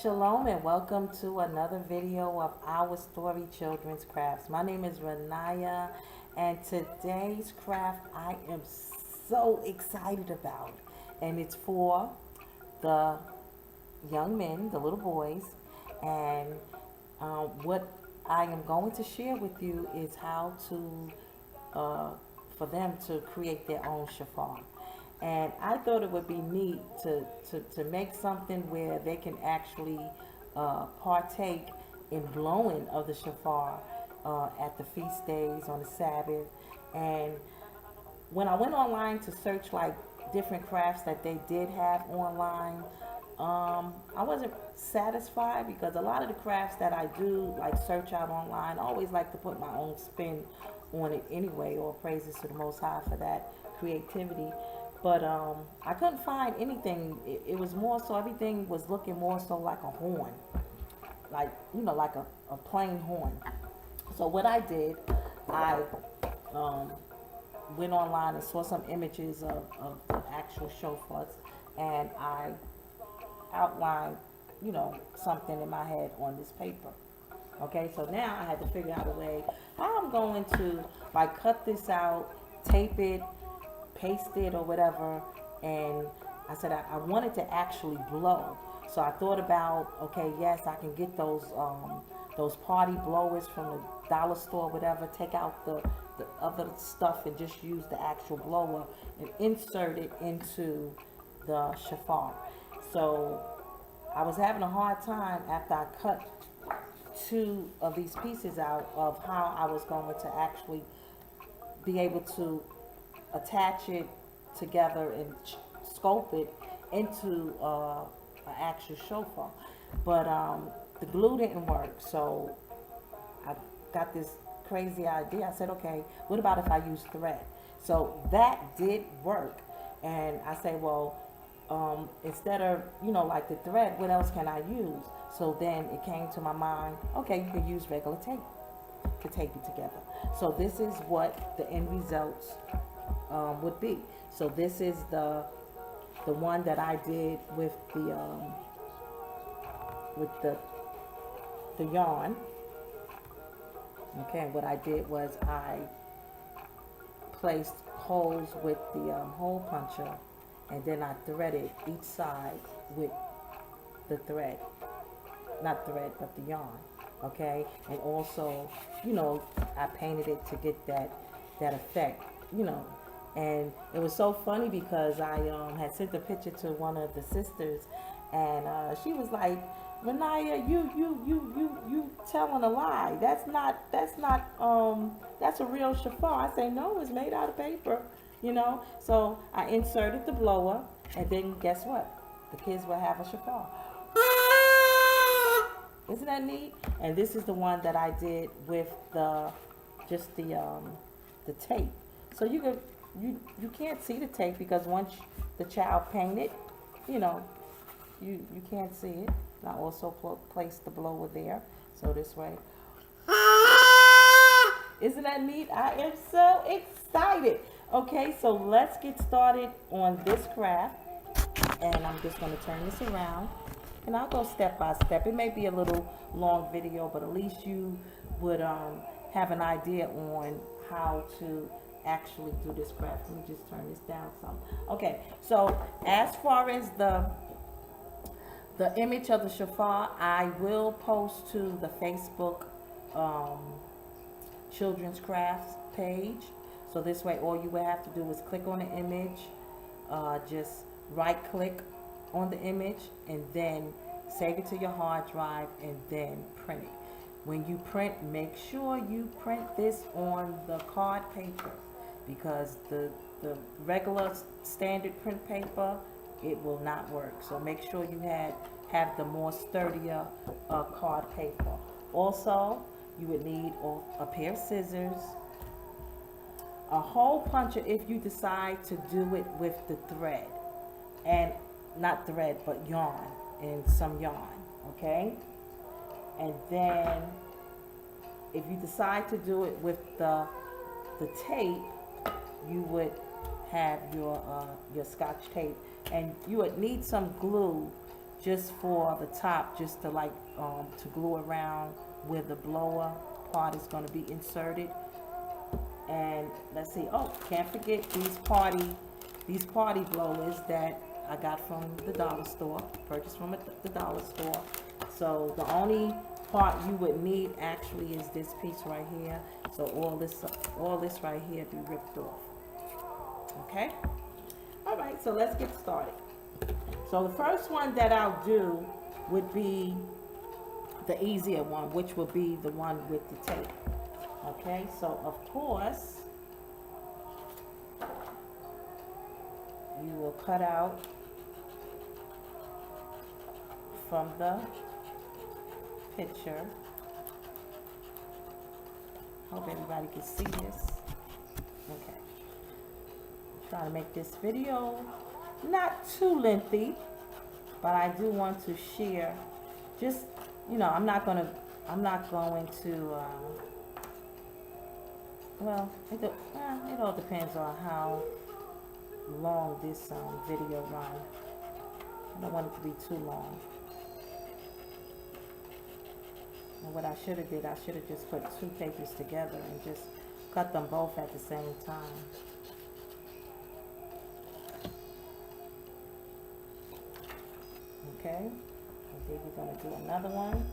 Shalom and welcome to another video of our story children's crafts. My name is Renaya and today's craft I am so excited about, and it's for the young men, the little boys, and what I am going to share with you is how to for them to create their own shofar. And I thought it would be neat to make something where they can actually partake in blowing of the shofar at the feast days, on the Sabbath. And when I went online to search like different crafts that they did have online, I wasn't satisfied because a lot of the crafts that I do like search out online, I always like to put my own spin on it anyway, or praises to the Most High for that creativity. But I couldn't find anything. It was more so, everything was looking more so like a horn, like, like a plain horn. So what I did, I went online and saw some images of the actual shofars, and I outlined, something in my head on this paper. Okay, so now I had to figure out a way how I'm going to like cut this out, tape it, paste it or whatever. And I said I wanted to actually blow. So I thought about, okay, yes, I can get those party blowers from the dollar store, whatever, take out the other stuff and just use the actual blower and insert it into the shofar. So I was having a hard time after I cut two of these pieces out of how I was going to actually be able to attach it together and sculpt it into an actual shofar. But the glue didn't work, so I got this crazy idea. I said, okay, what about if I use thread? So that did work, and I say, well, instead of like the thread, what else can I use? So then it came to my mind, okay, you can use regular tape to tape it together. So this is what the end results would be. So this is the one that I did with the yarn. Okay, what I did was I placed holes with the hole puncher, and then I threaded each side with the thread, not thread but the yarn. Okay, and also I painted it to get that effect. And it was so funny because I had sent a picture to one of the sisters, and she was like, Renaya, you telling a lie. That's a real shofar. I say, no, it's made out of paper, So I inserted the blower, and then guess what? The kids will have a shofar. Isn't that neat? And this is the one that I did with the tape. So you can't see the tape because once the child painted, you can't see it. And I also placed the blower there, so this way. Isn't that neat? I am so excited. Okay, so let's get started on this craft, and I'm just going to turn this around, and I'll go step by step. It may be a little long video, but at least you would have an idea on how to actually do this craft. Let me just turn this down some. Okay, so as far as the image of the shofar, I will post to the Facebook children's crafts page. So this way, all you would have to do is click on the image, just right click on the image, and then save it to your hard drive, and then print it. When you print, make sure you print this on the card paper, because the regular standard print paper, it will not work. So make sure you have the more sturdier card paper. Also, you would need a pair of scissors, a hole puncher if you decide to do it with the thread, and not thread but yarn, and some yarn. Okay, and then if you decide to do it with the tape, you would have your scotch tape, and you would need some glue just for the top, just to like to glue around where the blower part is going to be inserted. And let's see, oh, can't forget these party blowers that I got from the dollar store, purchased from the dollar store. So the only part you would need actually is this piece right here. So all this right here be ripped off. Okay? All right, so let's get started. So the first one that I'll do would be the easier one, which will be the one with the tape. Okay, so of course, you will cut out from the picture. Hope everybody can see this. Okay. I'm trying to make this video not too lengthy, but I do want to share just, you know, I'm not going to, well, it all depends on how long this video run. I don't want it to be too long. And what I should have did, I should have just put two papers together and just cut them both at the same time. Okay, and then we're going to do another one.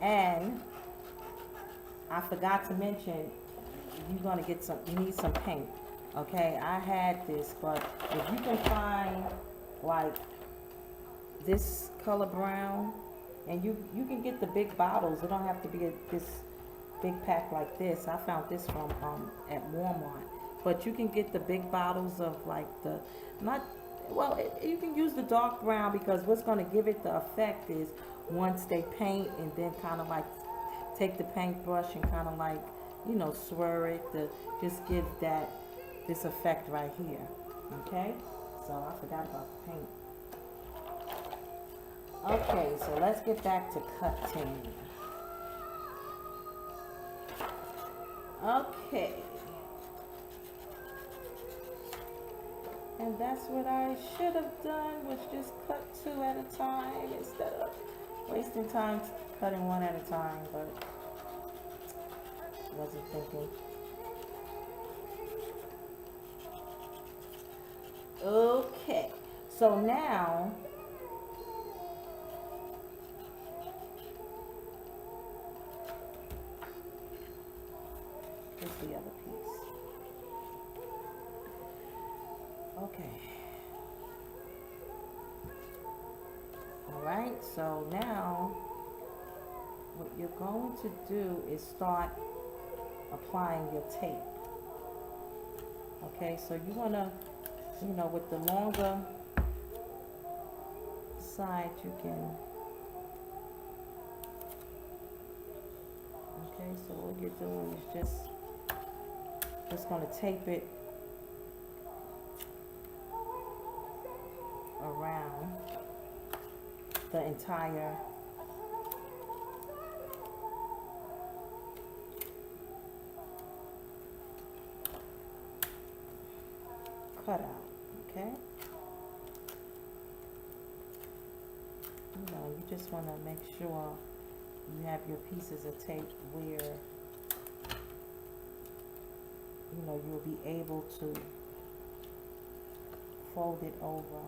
And I forgot to mention, you need some paint. Okay, I had this, but if you can find like this color brown, and you can get the big bottles. It don't have to be this big pack like this. I found this from at Walmart, but you can get the big bottles of like you can use the dark brown, because what's going to give it the effect is once they paint, and then kind of like take the paintbrush and kind of like, you know, swirl it to just give this effect right here. Okay, so I forgot about the paint. Okay, so let's get back to cutting. Okay, and that's what I should have done, was just cut two at a time instead of wasting time cutting one at a time, but I wasn't thinking. Okay, so now here's the other piece. Okay. All right, so now what you're going to do is start applying your tape. Okay, so you want to, you know, with the longer side, you can, okay, so what you're doing is just going to tape it around the entire cutout, okay? You know, you just want to make sure you have your pieces of tape where, you know, you'll be able to fold it over.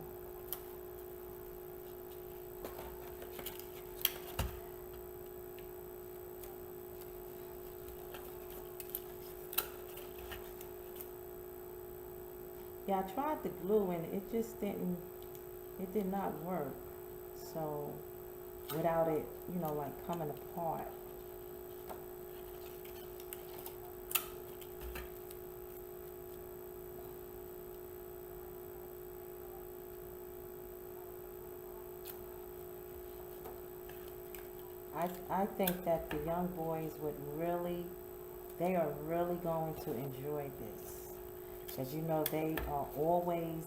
Yeah, I tried the glue and it just did not work. So, without it, you know, like coming apart. I think that the young boys they are really going to enjoy this. As you know, they are always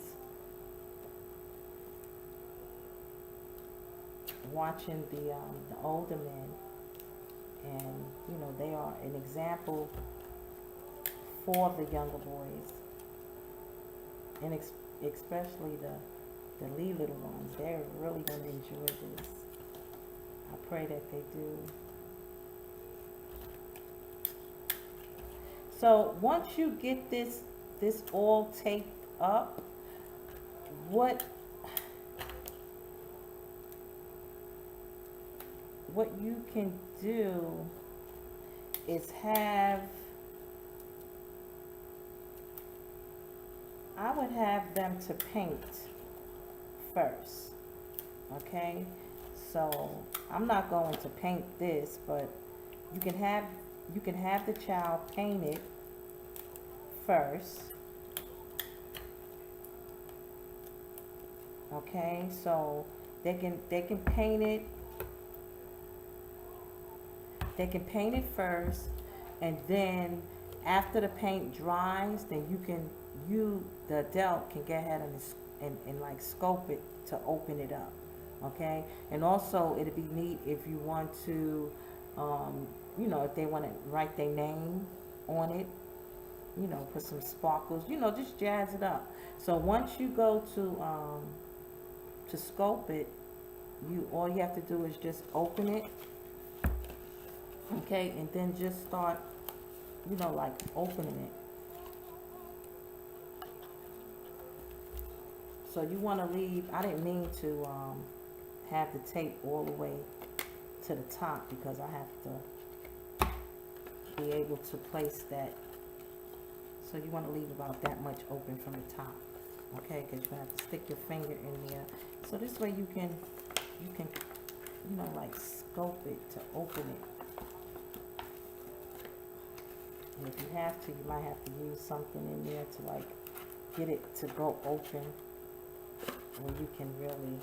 watching the older men, And, you know, they are an example for the younger boys, and especially the Lee little ones. They're really going to enjoy this. I pray that they do. So once you get this all taped up, what you can do is I would have them to paint first. Okay, so I'm not going to paint this, but you can have the child paint it first. Okay, so they can paint it. They can paint it first, and then after the paint dries, then the adult can go ahead and like scope it to open it up. Okay, and also it'd be neat if you want to, you know, if they want to write their name on it, you know, put some sparkles, you know, just jazz it up. So once you go to scope it, all you have to do is just open it. Okay, and then just start, you know, like opening it. So you want to leave, I didn't mean to have the tape all the way to the top, because I have to be able to place that. So you want to leave about that much open from the top. Okay, because you have to stick your finger in there. So this way you can, you know, like scope it to open it. And if you have to, you might have to use something in there to like get it to go open, where you can really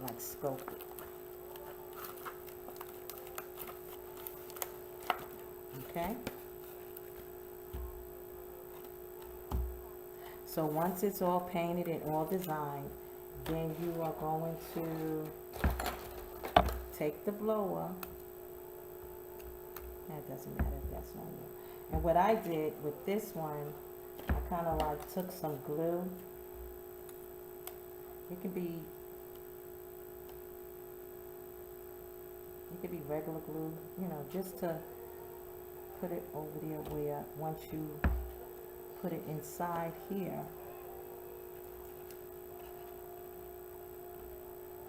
like scope it. Okay? So once it's all painted and all designed, then you are going to take the blower. That doesn't matter if that's on there. And what I did with this one, I kind of like took some glue. It could be regular glue, you know, just to put it over there where once you put it inside here.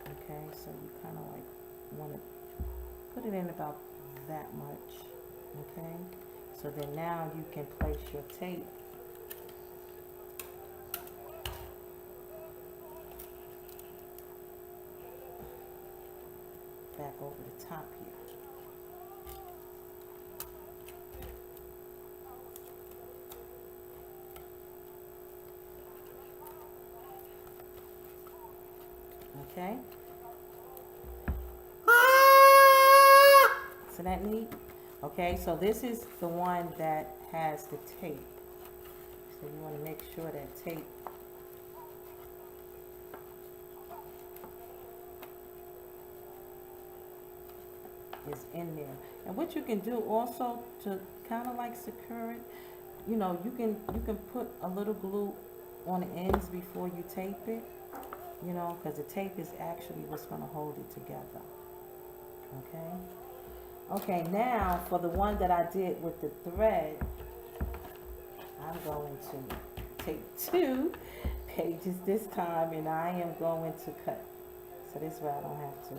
Okay, so you kind of like want to put it in about that much. Okay, so then now you can place your tape back over the top here. Okay. Isn't that neat? Okay, so this is the one that has the tape. So you want to make sure that tape is in there. And what you can do also to kind of like secure it, you know, you can put a little glue on the ends before you tape it, you know, because the tape is actually what's going to hold it together. Okay. Okay, now for the one that I did with the thread, I'm going to take 2 pages this time, and I am going to cut. So this way I don't have to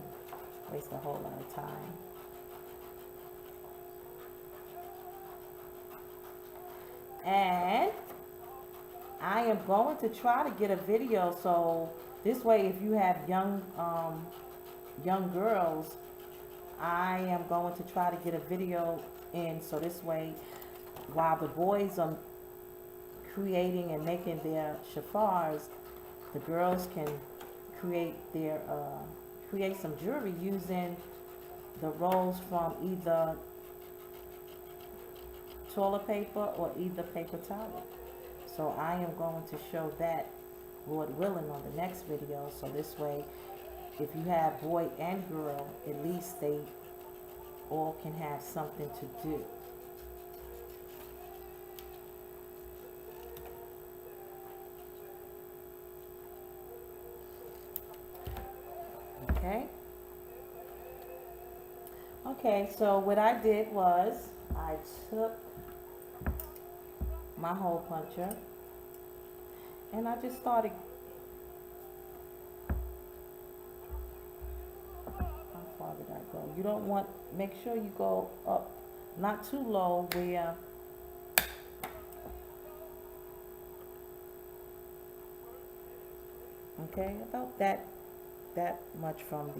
waste a whole lot of time. And I am going to try to get a video, so this way if you have young girls, I am going to try to get a video in, so this way while the boys are creating and making their shofars, the girls can create some jewelry using the rolls from either toilet paper or either paper towel. So I am going to show that, Lord willing, on the next video. So this way, if you have boy and girl, at least they all can have something to do. Okay. Okay, so what I did was I took my hole puncher and I just started. How far did I go? You don't want, make sure you go up, not too low where okay, about that much from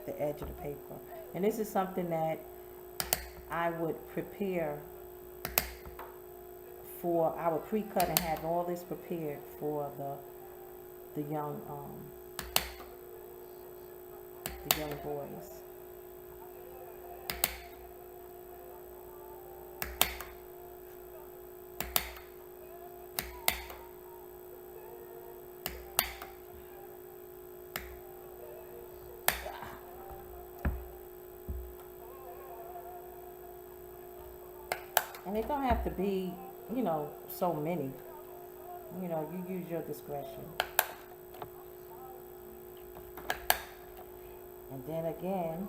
the edge of the paper. And this is something that I would prepare for. I would pre-cut and have all this prepared for the young boys. And it don't have to be, you know, so many. You know, you use your discretion. And then again,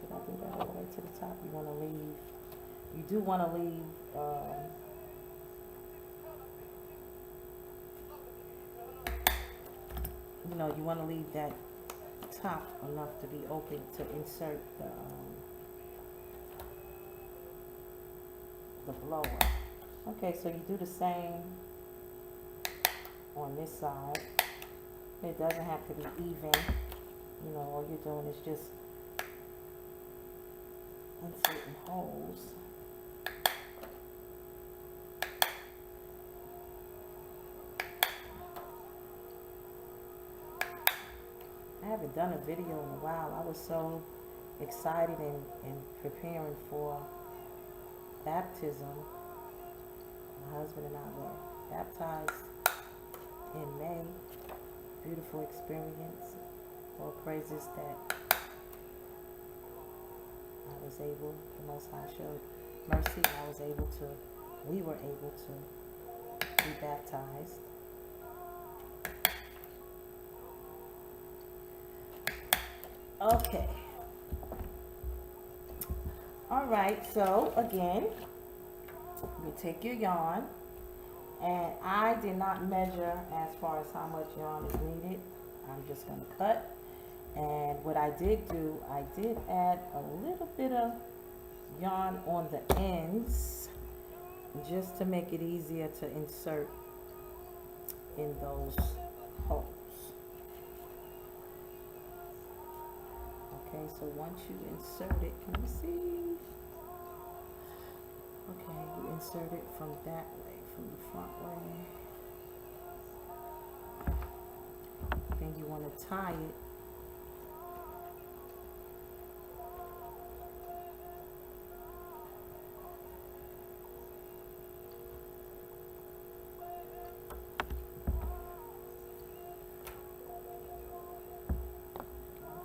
did I do that all the way to the top? You want to leave, you do want to leave, you know, you want to leave that top enough to be open to insert the blower. Okay, so you do the same on this side. It doesn't have to be even. You know, all you're doing is just inserting holes. I haven't done a video in a while. I was so excited and preparing for baptism. My husband and I were baptized in May. Beautiful experience. All praises that I was able, the Most High showed mercy. We were able to be baptized. Okay. All right, so again, you take your yarn, and I did not measure as far as how much yarn is needed. I'm just going to cut. And what I did do, I did add a little bit of yarn on the ends just to make it easier to insert in those holes. Okay, so once you insert it, can you see? Okay, you insert it from that way, from the front way. Then you want to tie it.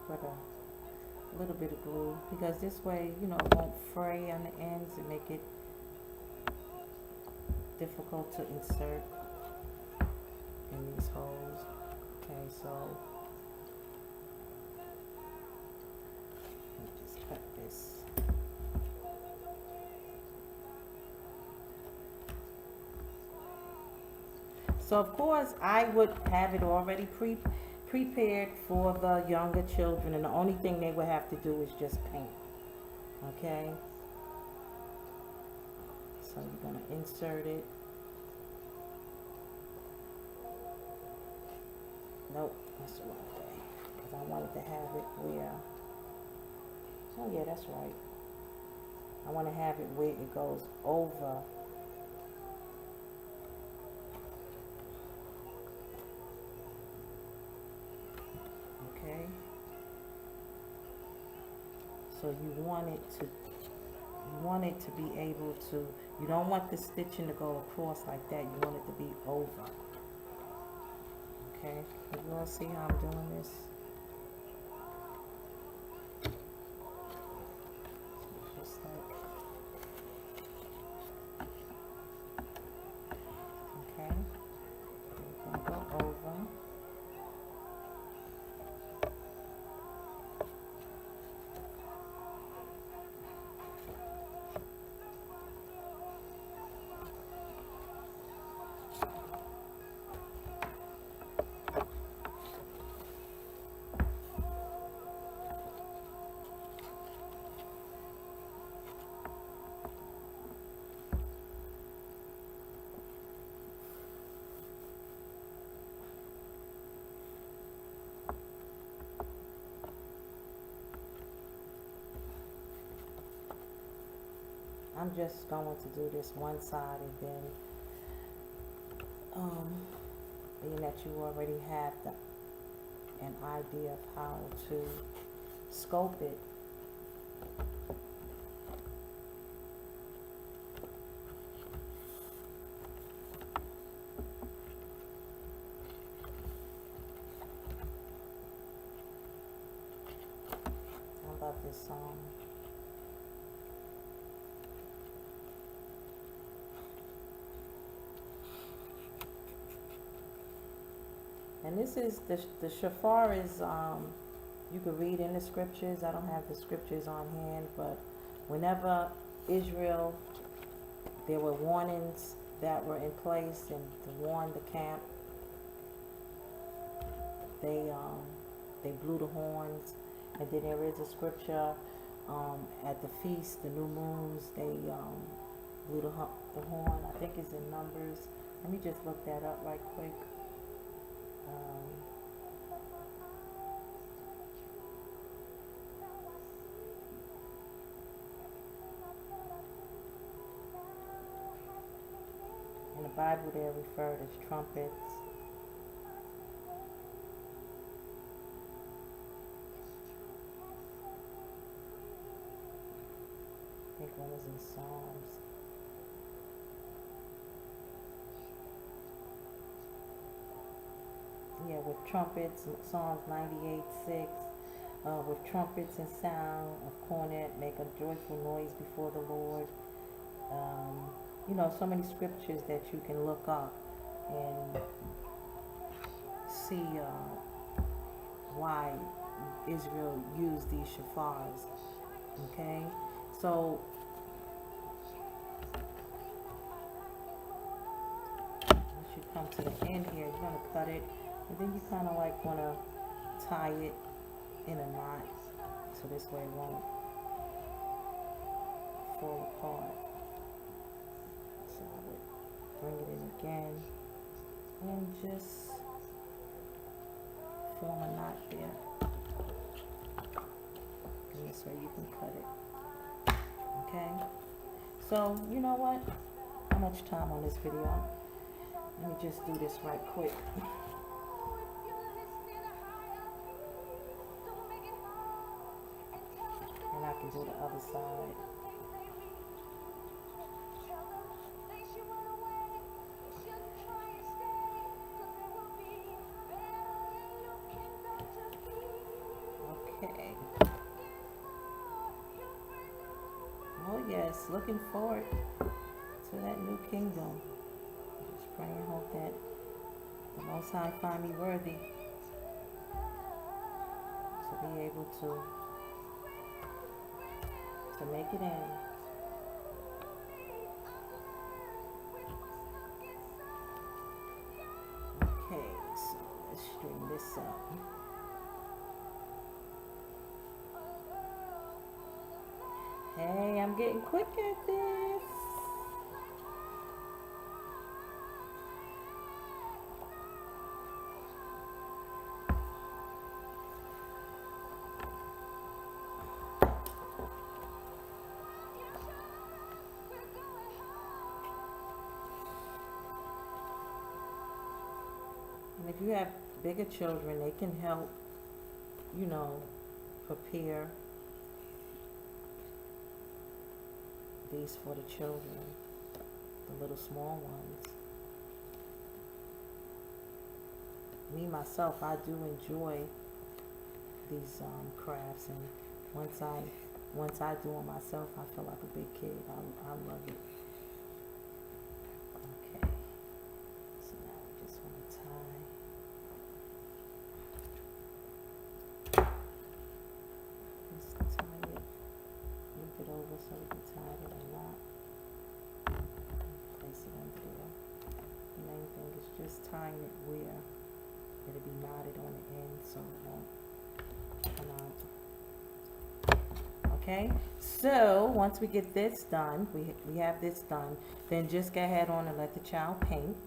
Put a little bit of glue, because this way, you know, it won't fray on the ends and make it difficult to insert in these holes. Okay, so let me just cut this. So of course I would have it already prepared for the younger children, and the only thing they would have to do is just paint. Okay, so you're going to insert it. Nope, that's the wrong way, because I wanted to have it where, oh yeah, that's right. I want to have it where it goes over. Okay, so you want it to be able to, you don't want the stitching to go across like that, you want it to be over. Okay, you all see how I'm doing this? I'm just going to do this one side, and then being that you already have an idea of how to scope it, I love this song. And this is the shofar is you can read in the scriptures. I don't have the scriptures on hand, but whenever Israel, there were warnings that were in place and to warn the camp, they blew the horns. And then there is a scripture at the feast, the new moons, they blew the horn. I think it's in Numbers. Let me just look that up right quick. In the Bible, they're referred as trumpets. I think one was in Psalms. Yeah, with trumpets, Psalms 98:6. With trumpets and sound of cornet, make a joyful noise before the Lord. You know, so many scriptures that you can look up and see why Israel used these shofars. Okay, so once you come to the end here, you're going to cut it, and then you kind of like want to tie it in a knot, so this way it won't fall apart. So I would bring it in again and just form a knot there. And this way you can cut it. Okay? So, you know what? How much time on this video? Let me just do this right quick. And I can do the other side. Okay. Oh yes, looking forward to that new kingdom. Just pray and hope that the Most High find me worthy to be able to make it in. Okay, so let's string this up. Hey, I'm getting quick at this. And if you have bigger children, they can help, you know, prepare these for the children, the little small ones. Me, myself, I do enjoy these crafts, and once I do them myself, I feel like a big kid. I love it. Okay, so now we just want to tie. Just tie it, loop it over so we can tie it a knot. Place it under there. The main thing is just tying it where it'll be knotted on the end so it won't come out. Okay, so once we get this done, we have this done, then just go ahead on and let the child paint.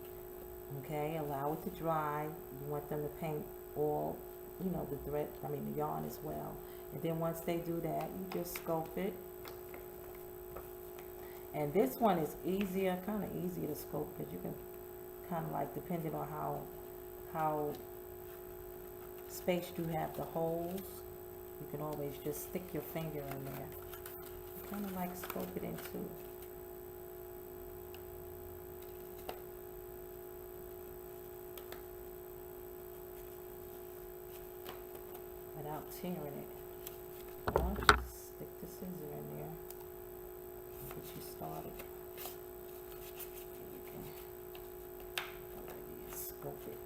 Okay, allow it to dry. You want them to paint all, you know, the yarn as well. And then once they do that, you just sculpt it. And this one is easier, kind of easier to scope, because you can kind of like, depending on how spaced you have the holes, you can always just stick your finger in there. Kind of like scope it in too. Without tearing it. Well, just stick the scissor in there and get you started. You can already scope it.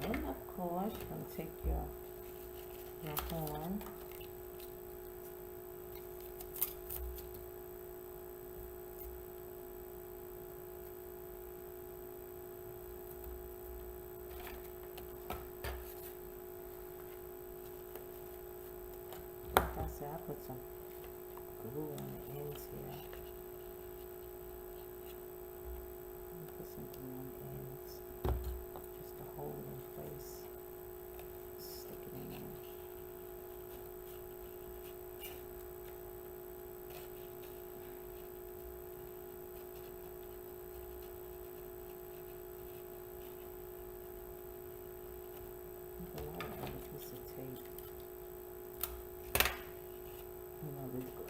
Then, of course, you're going to take your horn. Like I said, I put some glue on the ends here. Put some glue on the ends. Just to hold it in place. Stick it in there. A lot of other piece of tape. You know,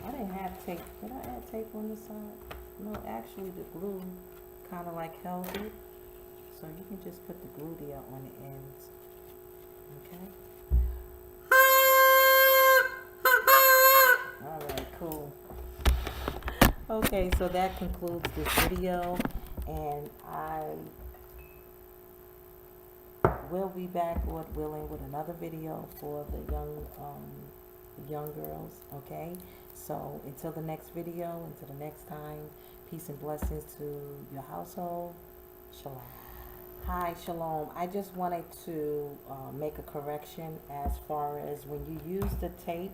I didn't have tape. Did I add tape on this side? No, actually the glue kind of like held it. So you can just put the glue there on the ends. Okay? Alright, cool. Okay, so that concludes this video, and I will be back, Lord willing, with another video for the young girls. Okay, so until the next video, until the next time, peace and blessings to your household. Shalom. Hi, shalom. I just wanted to make a correction as far as when you use the tape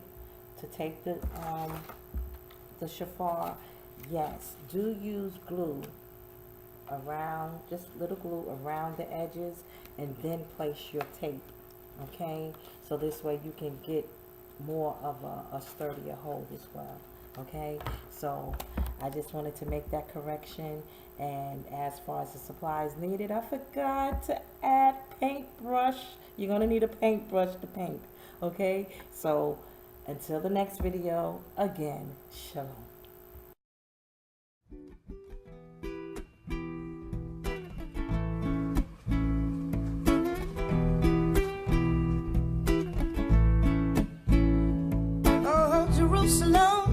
to tape the shofar. Yes, do use glue around, just little glue around the edges, and then place your tape. Okay, so this way you can get more of a sturdier hold as well. Okay, so I just wanted to make that correction. And as far as the supplies needed, I forgot to add paintbrush. You're gonna need a paintbrush to paint. Okay, so until the next video, again, shalom. Oh, Jerusalem.